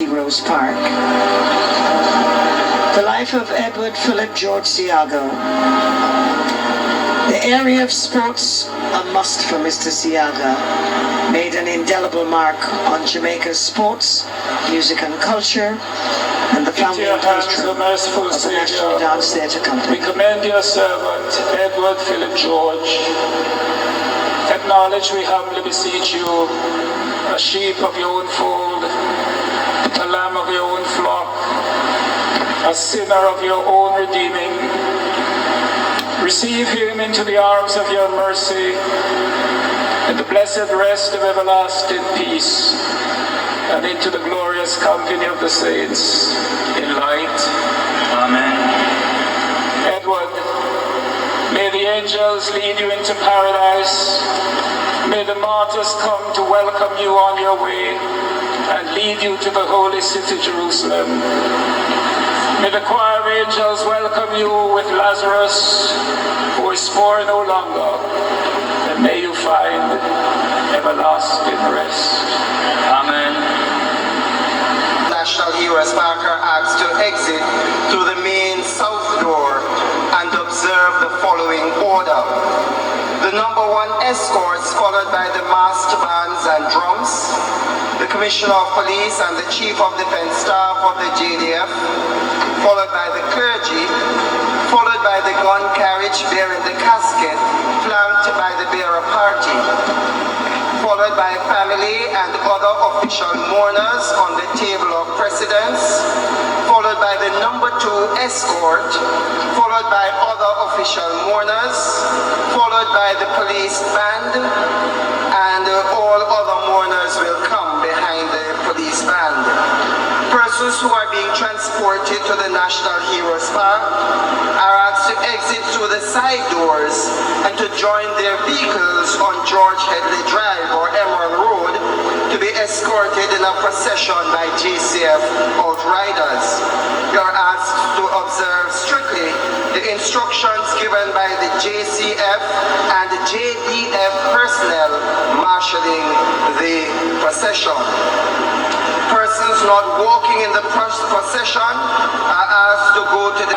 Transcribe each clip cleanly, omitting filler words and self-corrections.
Heroes Park. The life of Edward Philip George Seaga. The area of sports, a must for Mr. Seaga, made an indelible mark on Jamaica's sports, music and culture, and the founding patron of the National Dance Theatre Company. We commend your servant, Edward Philip George. Acknowledge, we humbly beseech you, a sheep of your own fold, a lamb of your own flock, a sinner of your own redeeming. Receive him into the arms of your mercy, in the blessed rest of everlasting peace, and into the glorious company of the saints in light. Amen. Edward, may the angels lead you into paradise. May the martyrs come to welcome you on your way and lead you to the holy city Jerusalem. May the choir of angels welcome you with Lazarus, who is poor no longer, and may you find everlasting rest. Amen. National Heroes Park are asked to exit through the main south door and observe the following order. The number 1 escorts, followed by the masked bands and drums, the Commissioner of Police and the Chief of Defense Staff of the JDF, followed by the clergy, followed by the gun carriage bearing the casket, flanked by the bearer party, followed by family and other official mourners on the table of precedence, followed by the number 2 escort, followed by other official mourners, followed by the police band, and all other mourners will come behind the police band. Persons who are being transported to the National Heroes Park are asked to exit through the side doors and to join their vehicles on George Headley Drive or Emerald Road to be escorted in a procession by JCF outriders. You are asked to observe strictly the instructions given by the JCF and JDF personnel marshalling the procession. Persons not walking in the procession are asked to go to the...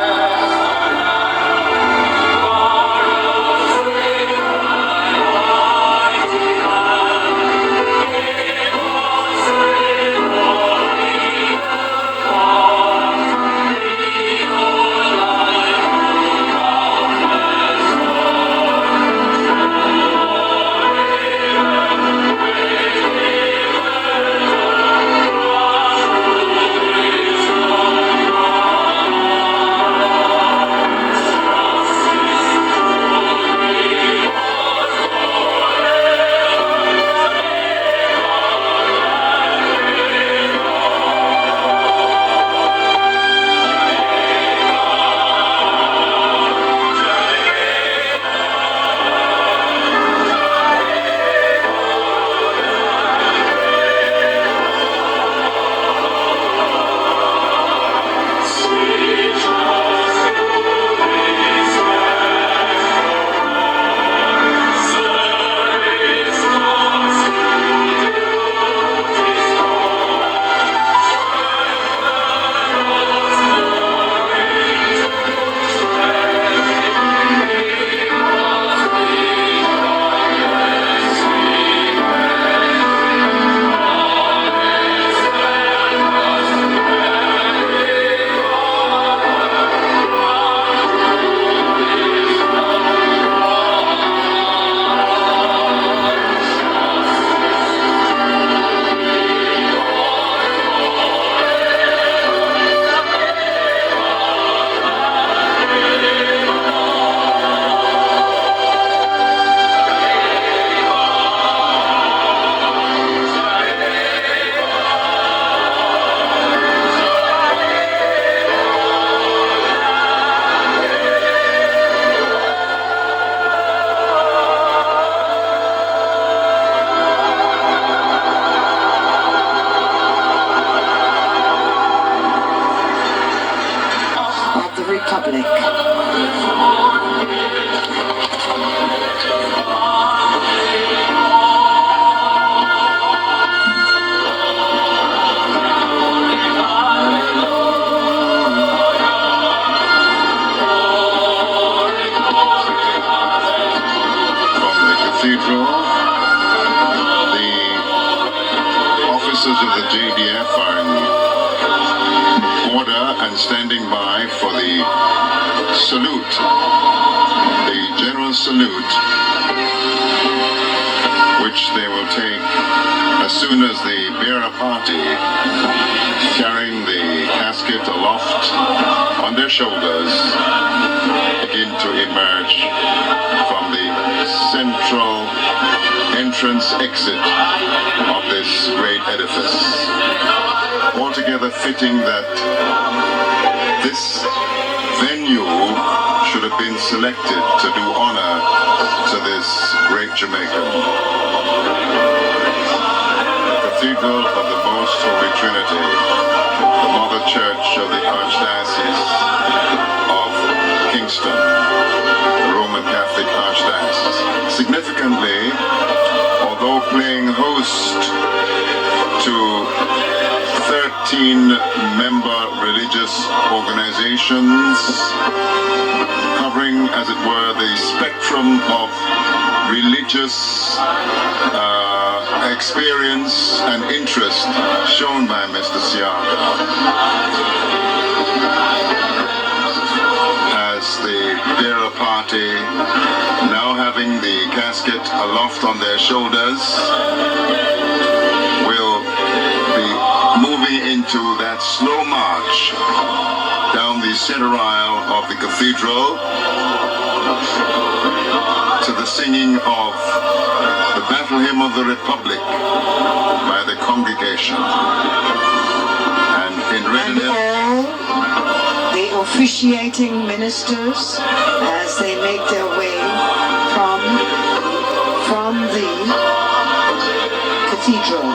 Republic. standing by for the salute, the general salute, which they will take as soon as the bearer party, carrying the casket aloft on their shoulders, begin to emerge from the central entrance exit of this great edifice. Altogether fitting that this venue should have been selected to do honor to this great Jamaican. Cathedral of the Most Holy Trinity, the Mother Church of the Archdiocese of Kingston, the Roman Catholic Archdiocese. Significantly, although playing host to 13-member religious organizations, covering, as it were, the spectrum of religious experience and interest shown by Mr. Seaga. As the bearer party, now having the casket aloft on their shoulders, will be moving into that slow march down the center aisle of the cathedral to the singing of the Battle Hymn of the Republic by the congregation. And in readiness, and all the officiating ministers, as they make their way from the cathedral.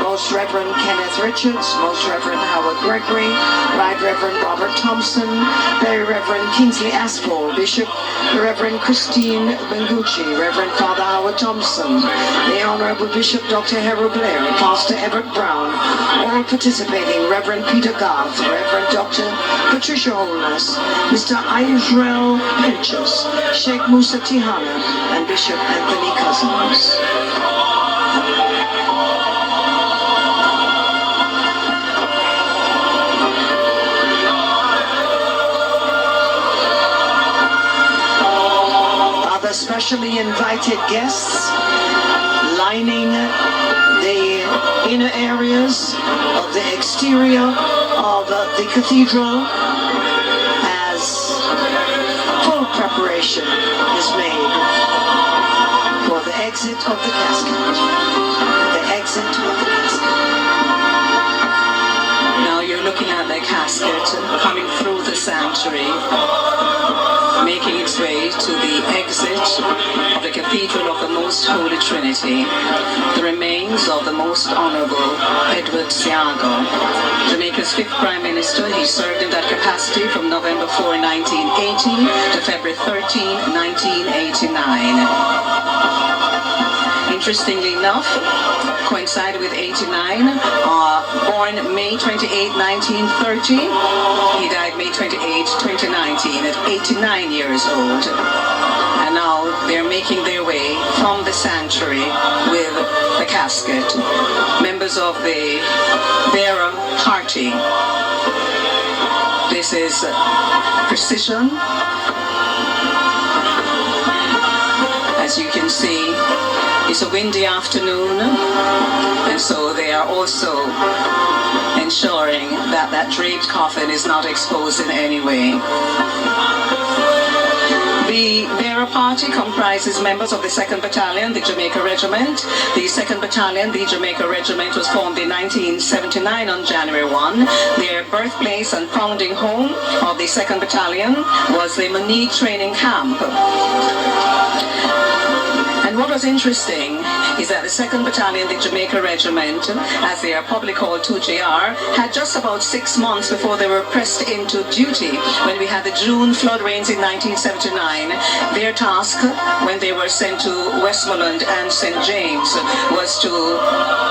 Most Reverend Kenneth Richards, Most Reverend Howard Gregory, Right Reverend Robert Thompson, Very Reverend Kingsley Aspel, Bishop Reverend Christine Bengucci, Reverend Father Howard Thompson, the Honorable Bishop Dr. Harold Blair, Pastor Everett Brown, all participating, Reverend Peter Garth, Reverend Dr. Patricia Holness, Mr. Israel Pinchas, Sheikh Musa Tihana, and Bishop Anthony Cousins. Specially invited guests lining the inner areas of the exterior of the cathedral as full preparation is made for the exit of the casket. The exit of the casket. Now you're looking at the casket coming through the sanctuary, making its way to the exit of the Cathedral of the Most Holy Trinity, the remains of the Most Honorable Edward Seaga, Jamaica's 5th Prime Minister. He served in that capacity from November 4, 1980 to February 13, 1989. Interestingly enough, coincided with 89, born May 28, 1930. He died May 28, 2019 at 89 years old. And now they're making their way from the sanctuary with the casket. Members of the bearer party. This is precision. As you can see, it's a windy afternoon, and so they are also ensuring that that draped coffin is not exposed in any way. The bearer party comprises members of the 2nd Battalion, the Jamaica Regiment. The 2nd Battalion, the Jamaica Regiment, was formed in 1979 on January 1. Their birthplace and founding home of the 2nd Battalion was the Monique Training Camp. And what was interesting is that the 2nd Battalion, the Jamaica Regiment, as they are publicly called 2JR, had just about 6 months before they were pressed into duty when we had the June flood rains in 1979. Their task when they were sent to Westmoreland and St. James was to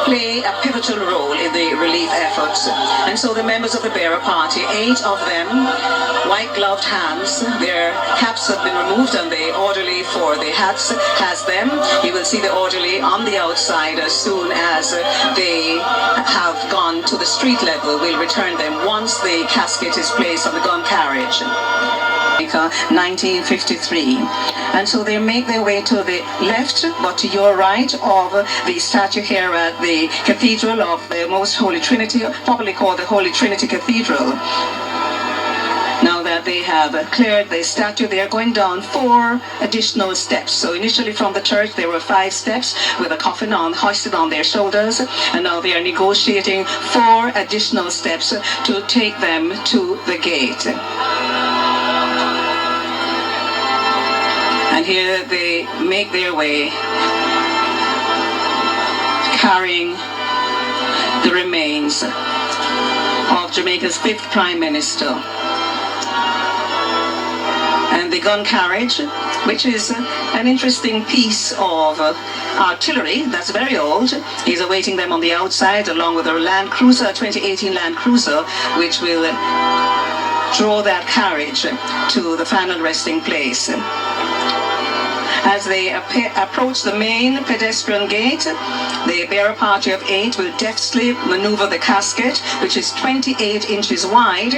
play a pivotal role in the relief efforts. And so the members of the bearer party, 8 of them, white-gloved hands, their caps have been removed and the orderly for the hats has them. You will see the orderly on the outside as soon as they have gone to the street level. We'll return them once the casket is placed on the gun carriage. 1953, and so they make their way to the left, but to your right of the statue here at the Cathedral of the Most Holy Trinity, popularly called the Holy Trinity Cathedral. Now that they have cleared the statue, they are going down 4 additional steps. So initially from the church there were 5 steps with a coffin hoisted on their shoulders, and now they are negotiating 4 additional steps to take them to the gate. And here they make their way, carrying the remains of Jamaica's 5th Prime Minister. And the gun carriage, which is an interesting piece of artillery that's very old, is awaiting them on the outside, along with a Land Cruiser, 2018 Land Cruiser, which will draw that carriage to the final resting place. As they approach the main pedestrian gate, the bearer party of 8 will deftly maneuver the casket, which is 28 inches wide,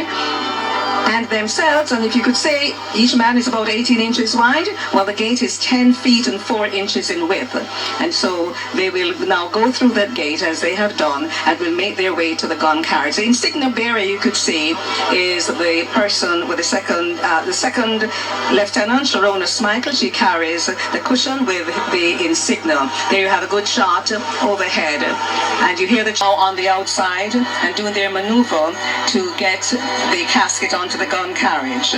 and themselves, and if you could say each man is about 18 inches wide, well, the gate is 10 feet and 4 inches in width. And so they will now go through that gate as they have done and will make their way to the gun carriage. The insignia bearer, you could see, is the person with the second Lieutenant, Sharona Smikle. She carries the cushion with the insignia. There you have a good shot overhead. And you hear the chow on the outside and doing their maneuver to get the casket onto the gun carriage.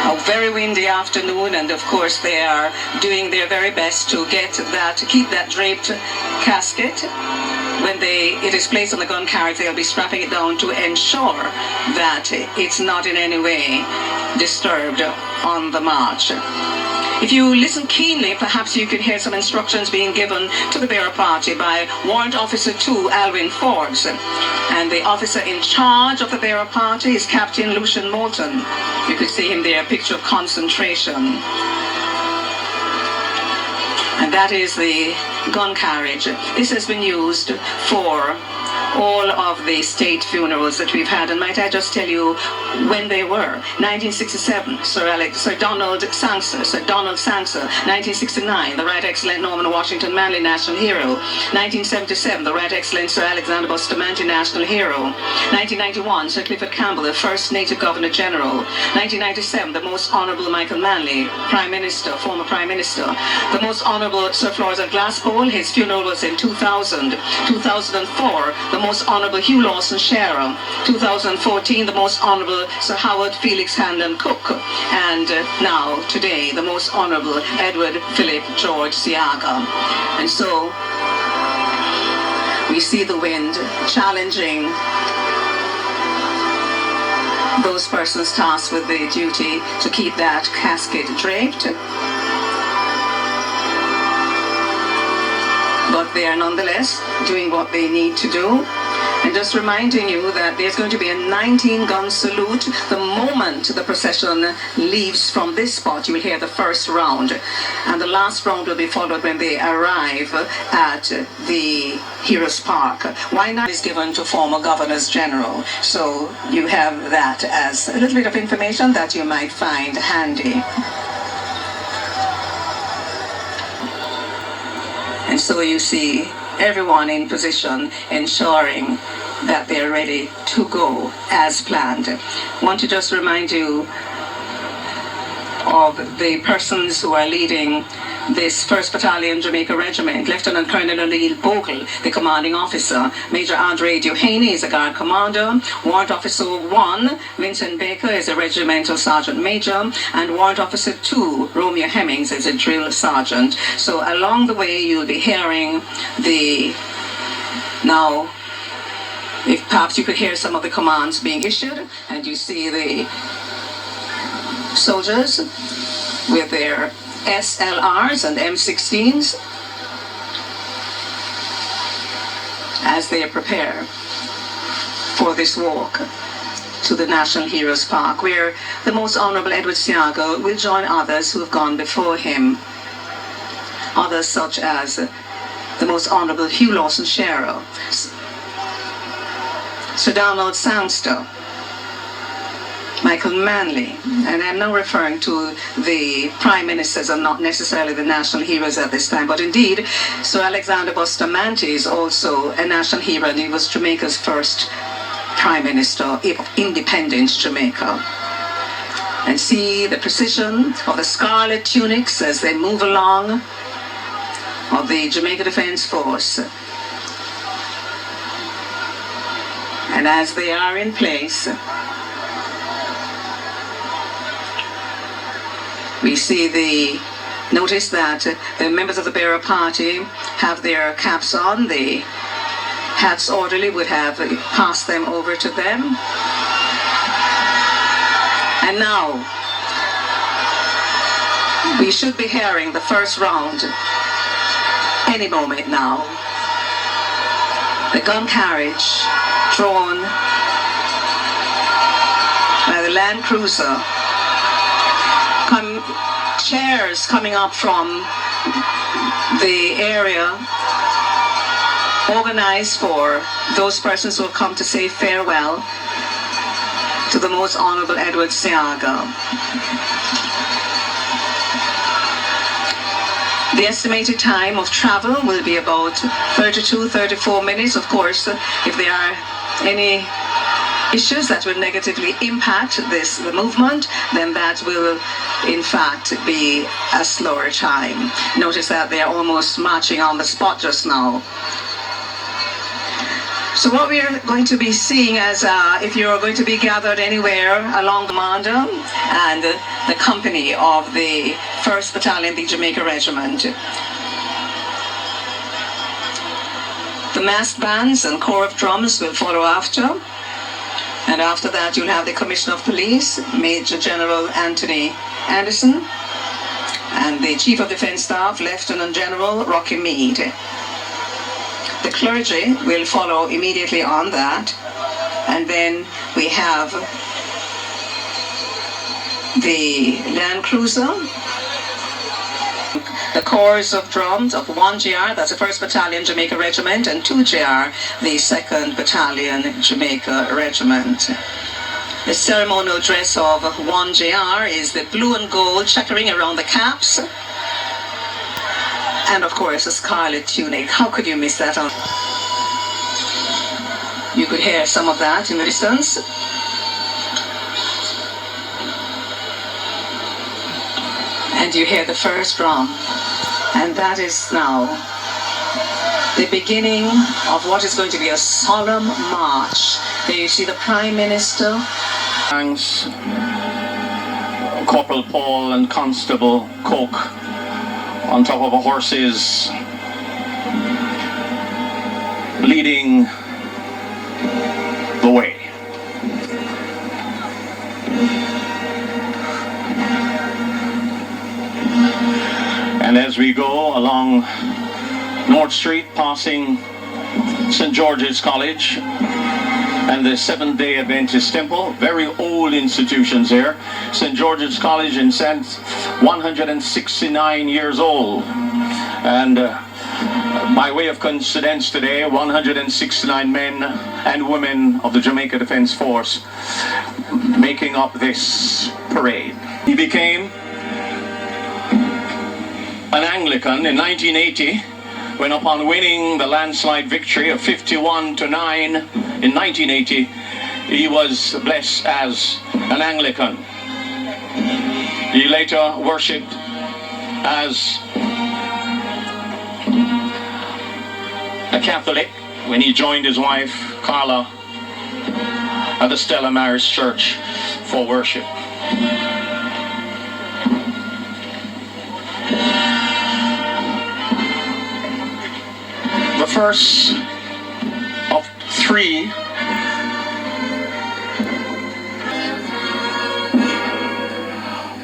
A very windy afternoon, and of course they are doing their very best to keep that draped casket. When it is placed on the gun carriage, they'll be strapping it down to ensure that it's not in any way disturbed on the march. If you listen keenly, perhaps you could hear some instructions being given to the bearer party by Warrant Officer 2, Alwyn Forbes. And the officer in charge of the bearer party is Captain Lucian Moulton. You could see him there, a picture of concentration. And that is the gun carriage. This has been used for all of the state funerals that we've had, and might I just tell you when they were. 1967, Sir Donald Sangster. 1969, the Right Excellent Norman Washington Manley National Hero. 1977, the Right Excellent Sir Alexander Bustamante National Hero. 1991, Sir Clifford Campbell, the first Native Governor General. 1997, the Most Honourable Michael Manley, Prime Minister, former Prime Minister. The Most Honourable Sir Flores of Glasspool, his funeral was in 2000. 2004, the Most Honourable Hugh Lawson Sharer. 2014, the Most Honourable Sir Howard Felix Hanlon Cook. And now, today, the Most Honourable Edward Philip George Seaga. And so, we see the wind challenging those persons tasked with the duty to keep that casket draped. But they are nonetheless doing what they need to do. And just reminding you that there's going to be a 19-gun salute the moment the procession leaves from this spot. You will hear the first round. And the last round will be followed when they arrive at the Heroes Park. Why not is given to former governors general. So you have that as a little bit of information that you might find handy. And so you see everyone in position, ensuring that they're ready to go as planned. I want to just remind you of the persons who are leading this 1st Battalion Jamaica Regiment. Lieutenant Colonel O'Neill Bogle, the commanding officer. Major Andre Duhaney is a guard commander. Warrant Officer 1, Vincent Baker, is a regimental sergeant major. And Warrant Officer 2, Romeo Hemmings, is a drill sergeant. So along the way you'll be hearing now, if perhaps you could hear some of the commands being issued, and you see the soldiers with their SLRs and M16s as they prepare for this walk to the National Heroes Park, where the Most Honorable Edward Seaga will join others who have gone before him. Others such as the Most Honorable Hugh Lawson Sherrill, Sir Donald Sangster, Michael Manley, and I'm now referring to the prime ministers and not necessarily the national heroes at this time, but indeed Sir Alexander Bustamante is also a national hero, and he was Jamaica's first prime minister of independent Jamaica. And see the precision of the scarlet tunics as they move along of the Jamaica Defence Force. And as they are in place, we see notice that the members of the bearer party have their caps on. The hats orderly would have passed them over to them. And now, we should be hearing the first round any moment now. The gun carriage drawn by the Land Cruiser. Chairs coming up from the area organized for those persons who have come to say farewell to the Most Honorable Edward Seaga. The estimated time of travel will be about 32-34 minutes. Of course, if there are any issues that will negatively impact the movement, then that will in fact be a slower time. Notice that they're almost marching on the spot just now. So what we are going to be seeing as if you're going to be gathered anywhere along the commander and the company of the 1st Battalion, the Jamaica Regiment. The massed bands and corps of drums will follow after. And after that, you'll have the Commissioner of Police, Major General Anthony Anderson, and the Chief of Defence Staff, Lieutenant General Rocky Meade. The clergy will follow immediately on that. And then we have the Land Cruiser, the corps of drums of 1GR, that's the 1st Battalion Jamaica Regiment, and 2GR, the 2nd Battalion Jamaica Regiment. The ceremonial dress of 1GR is the blue and gold checkering around the caps, and of course a scarlet tunic. How could you miss that? You could hear some of that in the distance. And you hear the first drum. And that is now the beginning of what is going to be a solemn march. There you see the Prime Minister. Thanks, Corporal Paul and Constable Coke on top of horses, leading the way. And as we go along North Street, passing St. George's College and the Seventh-day Adventist Temple, very old institutions there. St. George's College in St. 169 years old. And by way of coincidence today, 169 men and women of the Jamaica Defence Force making up this parade. He became an Anglican in 1980, when upon winning the landslide victory of 51-9 in 1980, he was blessed as an Anglican. He later worshipped as a Catholic when he joined his wife, Carla, at the Stella Maris Church for worship. The first of three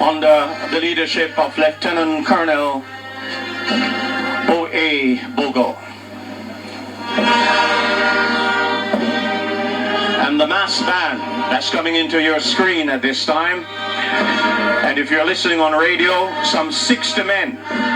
under the leadership of Lieutenant Colonel O.A. Bogo. And and the mass band that's coming into your screen at this time. And if you're listening on radio, some 60 men